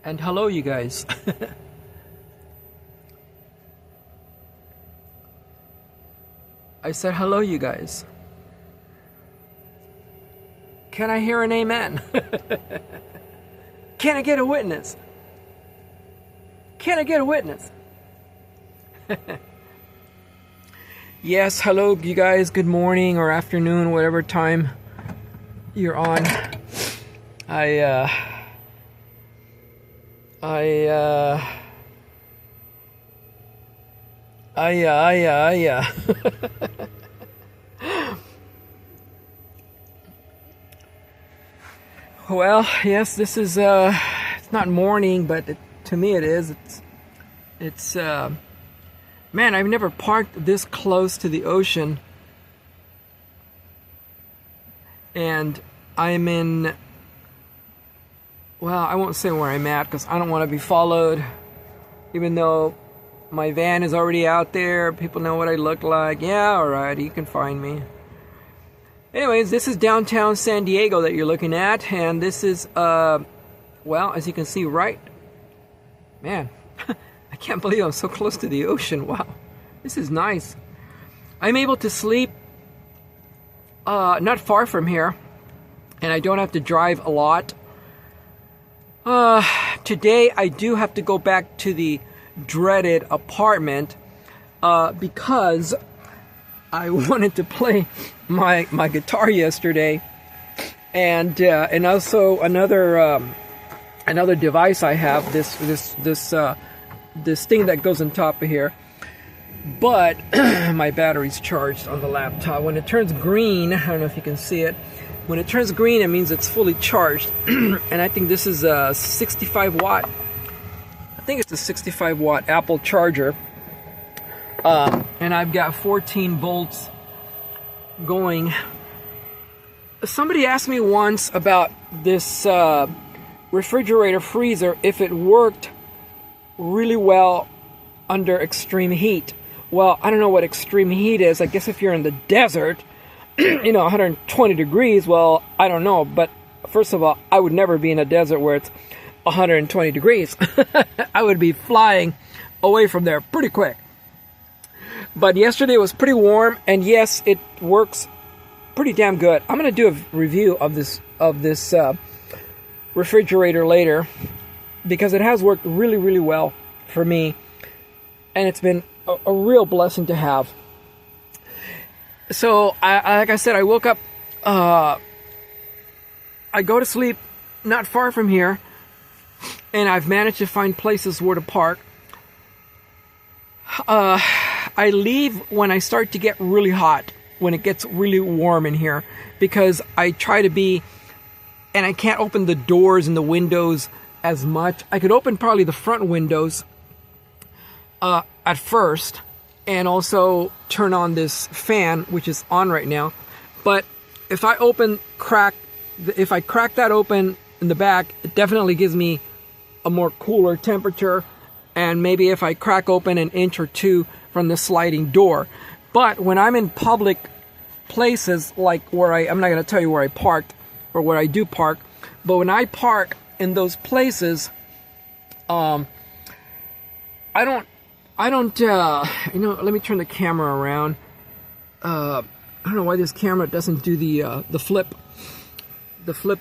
And hello, you guys. I said hello, you guys. Can I hear an amen? Can I get a witness? Can I get a witness? Yes, hello, you guys. Good morning or afternoon, whatever time you're on. Well, yes, this is it's not morning, but to me it is. It's man, I've never parked this close to the ocean, and I'm in, well, I won't say where I'm at because I don't want to be followed, even though my van is already out there. People know what I look like. Yeah, alright, you can find me. Anyways, this is downtown San Diego that you're looking at, and this is, well, as you can see, right, man, I can't believe I'm so close to the ocean. Wow, this is nice. I'm able to sleep not far from here, and I don't have to drive a lot. Today I do have to go back to the dreaded apartment because I wanted to play my guitar yesterday, and also another device I have, this thing that goes on top of here, but my battery's charged on the laptop. When it turns green, I don't know if you can see it. When it turns green, it means it's fully charged, and I think this is a 65 watt. I think it's a 65 watt Apple charger. And I've got 14 volts going. Somebody asked me once about this refrigerator freezer, if it worked really well under extreme heat. Well, I don't know what extreme heat is. I guess if you're in the desert, 120 degrees, well, I don't know. But first of all, I would never be in a desert where it's 120 degrees. I would be flying away from there pretty quick. But yesterday was pretty warm, and yes, it works pretty damn good. I'm going to do a review of this refrigerator later, because it has worked really, really well for me, and it's been a real blessing to have. So, like I said, I woke up, I go to sleep not far from here, and I've managed to find places where to park. I leave when I start to get really hot, when it gets really warm in here, because I try to be, and I can't open the doors and the windows as much. I could open probably the front windows at first, and also turn on this fan, which is on right now. But if I crack that open in the back, it definitely gives me a more cooler temperature. And maybe if I crack open an inch or two from the sliding door. But when I'm in public places, like where I'm not going to tell you where I parked or where I do park, but when I park in those places, I don't, let me turn the camera around. I don't know why this camera doesn't do the flip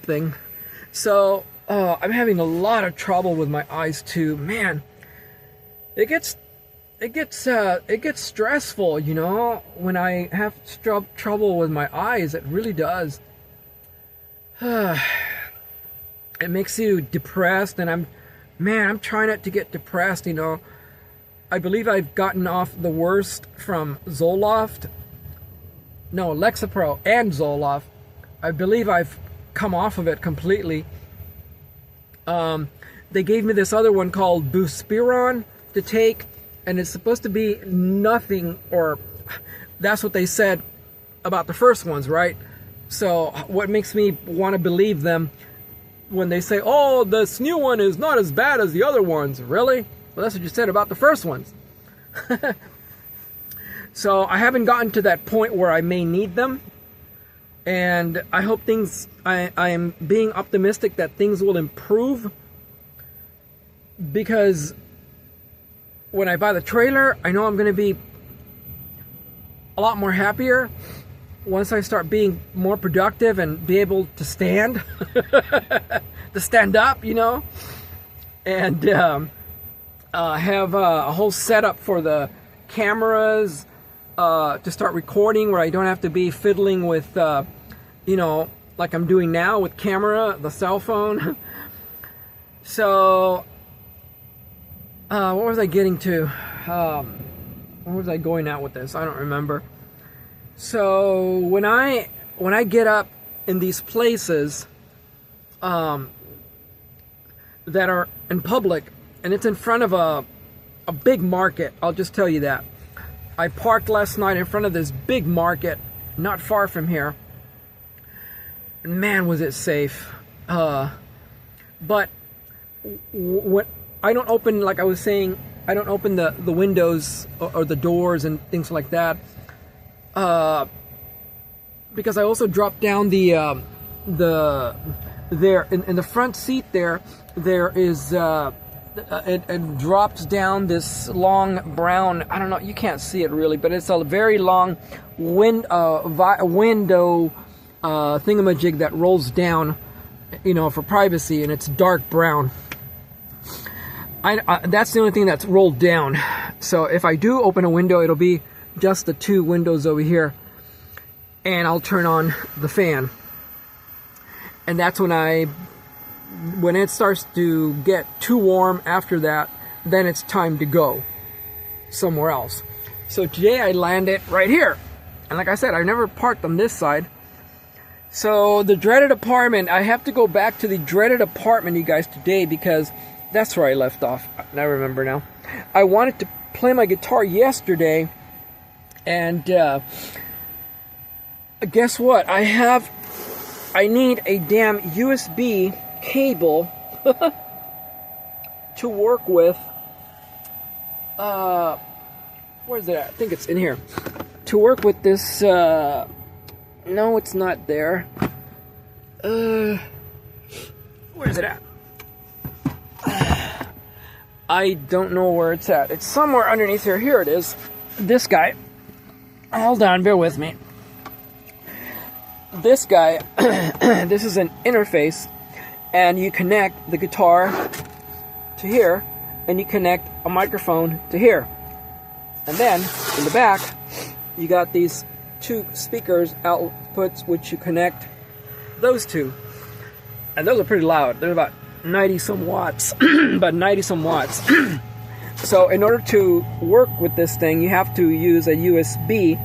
thing. So, I'm having a lot of trouble with my eyes too, man. It gets stressful, when I have trouble with my eyes. It really does. It makes you depressed, and I'm trying not to get depressed, I believe I've gotten off the worst from Zoloft. No, Lexapro and Zoloft. I believe I've come off of it completely. They gave me this other one called Buspiron to take, and it's supposed to be nothing, or that's what they said about the first ones, right? So what makes me want to believe them when they say, oh, this new one is not as bad as the other ones? Really? Well, that's what you said about the first ones. So I haven't gotten to that point where I may need them, and I hope I am being optimistic that things will improve because when I buy the trailer, I know I'm going to be a lot more happier once I start being more productive and be able to stand, to stand up, you know, and have a whole setup for the cameras to start recording, where I don't have to be fiddling with, you know, like I'm doing now with camera, the cell phone. So, what was I getting to? Where was I going at with this? I don't remember. So when I get up in these places that are in public, and it's in front of a big market, I'll just tell you that. I parked last night in front of this big market, not far from here. Man, was it safe. But what I don't open, like I was saying, I don't open the windows or the doors and things like that. Because I also dropped down there in the front seat there is it drops down this long brown, I don't know, you can't see it really, but it's a very long window thingamajig that rolls down, you know, for privacy, and it's dark brown. That's the only thing that's rolled down. So if I do open a window, it'll be just the two windows over here, and I'll turn on the fan, and that's when it starts to get too warm. After that, then it's time to go somewhere else. So today I landed right here, and like I said, I never parked on this side. So the dreaded apartment, I have to go back to the dreaded apartment, you guys, today, because that's where I left off. I remember now. I wanted to play my guitar yesterday, and guess what? I need a damn USB cable to work with. Where's it at? I think it's in here. To work with this. No, it's not there. Where's it at? I don't know where it's at. It's somewhere underneath here. Here it is. This guy. Hold on, bear with me. This guy, this is an interface, and you connect the guitar to here, and you connect a microphone to here. And then, in the back, you got these two speakers outputs, which you connect those two. And those are pretty loud. They're about 90 some watts. About 90 some watts. So in order to work with this thing, you have to use a USB,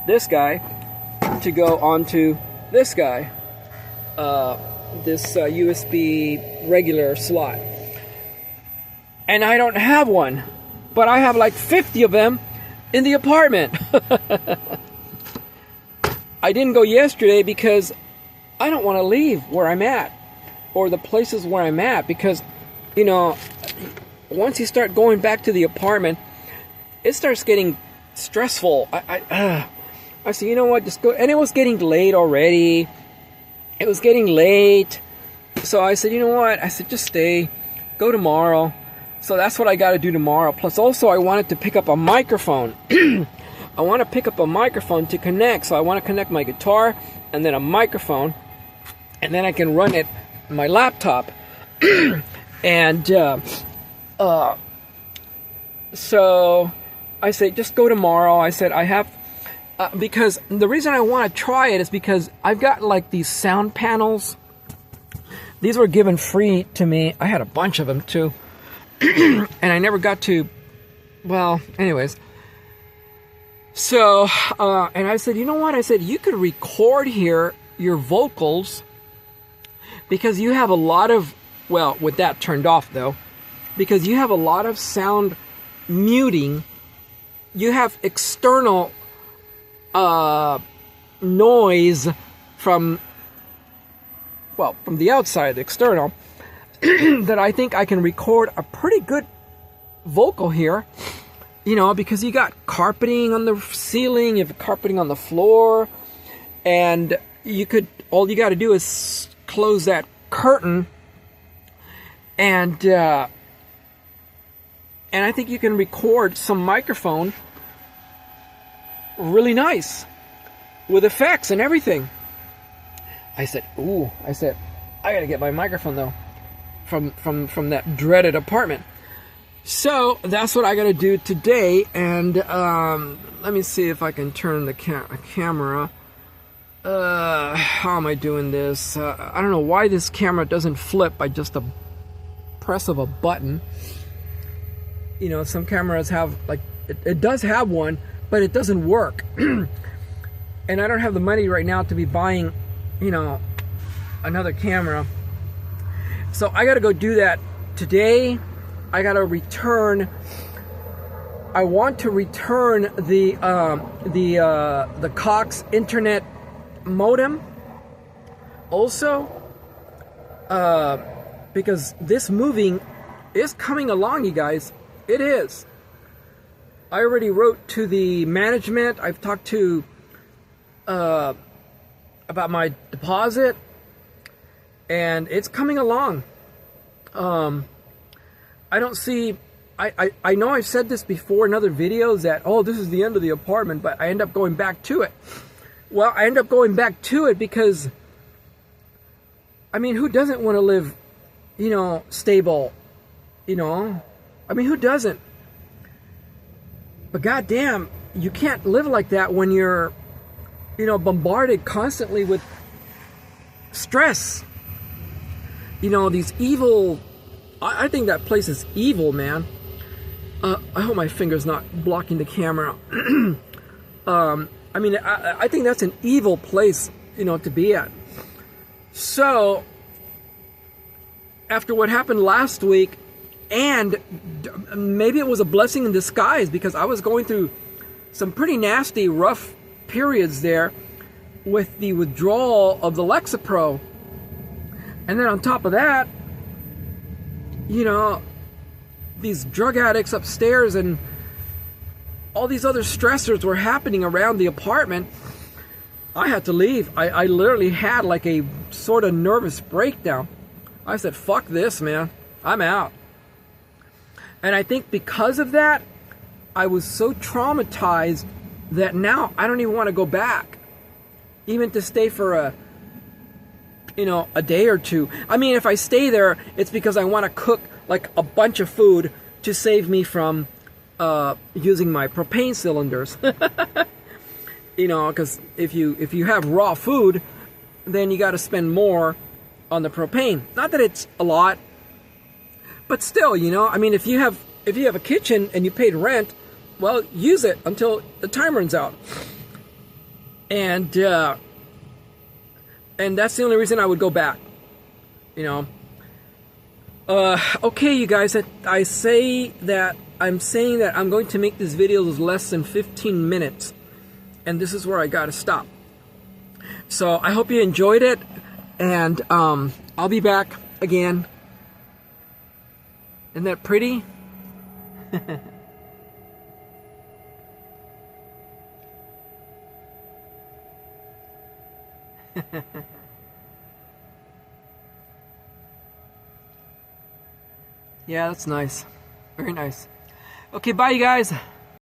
this guy, to go onto this guy, this USB regular slot. And I don't have one, but I have like 50 of them in the apartment. I didn't go yesterday because I don't want to leave where I'm at, or the places where I'm at, because, you know, once you start going back to the apartment, it starts getting stressful. I said, you know what, just go. And it was getting late already. It was getting late. So I said, you know what? I said, just stay. Go tomorrow. So that's what I got to do tomorrow. Plus also I wanted to pick up a microphone. I want to pick up a microphone to connect. So I want to connect my guitar and then a microphone. And then I can run it on my laptop. And so I said, just go tomorrow. I said, I have... because the reason I want to try it is because I've got like these sound panels. These were given free to me. I had a bunch of them too. And I never got to, well, anyways. So, and I said, you know what? I said, you could record here your vocals, because you have a lot of, well, with that turned off though, because you have a lot of sound muting. You have external noise from the outside, external, that I think I can record a pretty good vocal here, you know, because you got carpeting on the ceiling, you have carpeting on the floor, and you could, all you got to do is close that curtain, And I think you can record some microphone really nice with effects and everything. I said, ooh, I gotta get my microphone though from that dreaded apartment. So that's what I gotta do today. And let me see if I can turn the camera. How am I doing this? I don't know why this camera doesn't flip by just a press of a button. You know, some cameras have, like, it does have one, but it doesn't work. And I don't have the money right now to be buying, you know, another camera. So I gotta go do that today. I gotta return. I want to return the Cox internet modem also, because this moving is coming along, you guys. It is. I already wrote to the management. I've talked to about my deposit, and it's coming along. I don't see, I know I've said this before in other videos that, oh, this is the end of the apartment, but I end up going back to it. Well, I end up going back to it because, I mean, who doesn't want to live, you know, stable, you know? I mean, who doesn't? But goddamn, you can't live like that when you're, you know, bombarded constantly with stress. You know, these evil, I think that place is evil, man. I hope my finger's not blocking the camera. I mean, I think that's an evil place, you know, to be at. So, after what happened last week, and maybe it was a blessing in disguise, because I was going through some pretty nasty, rough periods there with the withdrawal of the Lexapro. And then on top of that, you know, these drug addicts upstairs and all these other stressors were happening around the apartment. I had to leave. I literally had like a sort of nervous breakdown. I said, fuck this, man. I'm out. And I think because of that, I was so traumatized that now I don't even want to go back. Even to stay for a, you know, a day or two. I mean, if I stay there, it's because I want to cook like a bunch of food to save me from using my propane cylinders. You know, because if you have raw food, then you got to spend more on the propane. Not that it's a lot, but still, you know, I mean, if you have a kitchen and you paid rent, well, use it until the time runs out. And that's the only reason I would go back, you know. Okay, you guys, I'm saying that I'm going to make these videos less than 15 minutes. And this is where I gotta stop. So I hope you enjoyed it. And I'll be back again. Isn't that pretty? Yeah, that's nice. Very nice. Okay, bye you guys.